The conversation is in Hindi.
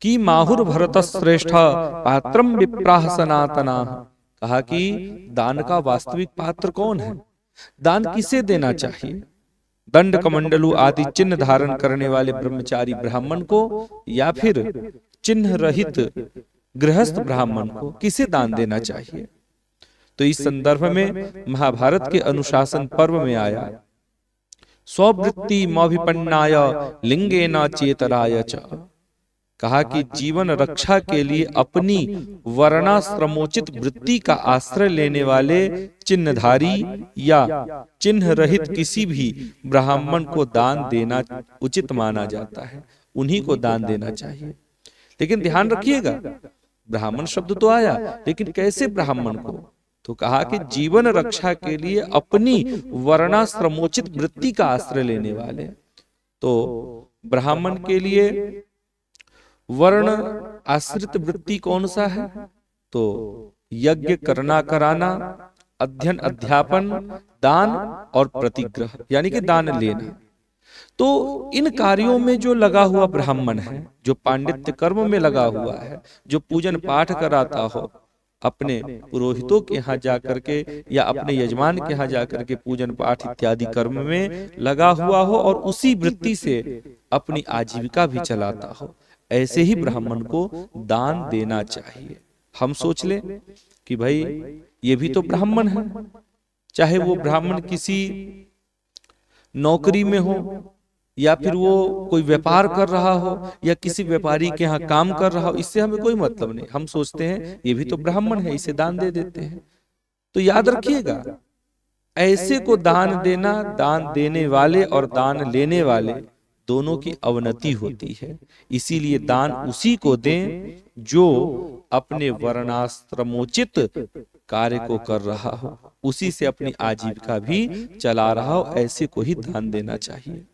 कि माहुर भरत श्रेष्ठ पात्रम विप्राह सनातना। कहा कि दान का वास्तविक पात्र कौन है, दान किसे देना चाहिए, दंड कमंडलू आदि चिन्ह धारण करने वाले ब्रह्मचारी ब्राह्मण को या फिर चिन्ह रहित गृहस्थ ब्राह्मण को, किसे दान देना चाहिए। तो इस संदर्भ में महाभारत के अनुशासन पर्व में आया स्ववृत्ति मौभिपन्नाय लिंगेन चेतराय च। कहा कि जीवन रक्षा के लिए अपनी वर्णाश्रमोचित वृत्ति का आश्रय लेने वाले चिन्हधारी या चिन्ह रहित किसी भी ब्राह्मण को दान देना उचित माना जाता है, उन्हीं को दान देना चाहिए। लेकिन ध्यान रखिएगा, ब्राह्मण शब्द तो आया, लेकिन कैसे ब्राह्मण को, तो कहा कि जीवन रक्षा के लिए अपनी वर्णाश्रमोचित वृत्ति का आश्रय लेने वाले। तो ब्राह्मण के लिए वर्ण आश्रित वृत्ति कौन सा है, तो यज्ञ करना कराना, अध्ययन अध्यापन, दान और प्रतिग्रह यानी कि दान लेना। तो इन कार्यों में जो लगा हुआ ब्राह्मण है, जो पांडित्य कर्म में लगा हुआ है, जो पूजन पाठ कराता हो, अपने पुरोहितों के यहाँ जाकर के या अपने यजमान के यहाँ जाकर के पूजन पाठ इत्यादि कर्म में लगा हुआ हो और उसी वृत्ति से अपनी आजीविका भी चलाता हो, ऐसे ही ब्राह्मण को दान देना चाहिए। हम सोच लें कि भाई ये भी तो ब्राह्मण है, चाहे वो ब्राह्मण किसी नौकरी में हो या फिर वो कोई व्यापार कर रहा हो या किसी व्यापारी के यहाँ काम कर रहा हो, इससे हमें कोई मतलब नहीं। हम सोचते हैं ये भी तो ब्राह्मण है, इसे दान दे देते हैं। तो याद रखिएगा, ऐसे को दान देना, दान देने वाले और दान लेने वाले दोनों की अवनति होती है। इसीलिए दान उसी को दें जो अपने वर्णाश्रमोचित कार्य को कर रहा हो, उसी से अपनी आजीविका भी चला रहा हो, ऐसे को ही दान देना चाहिए।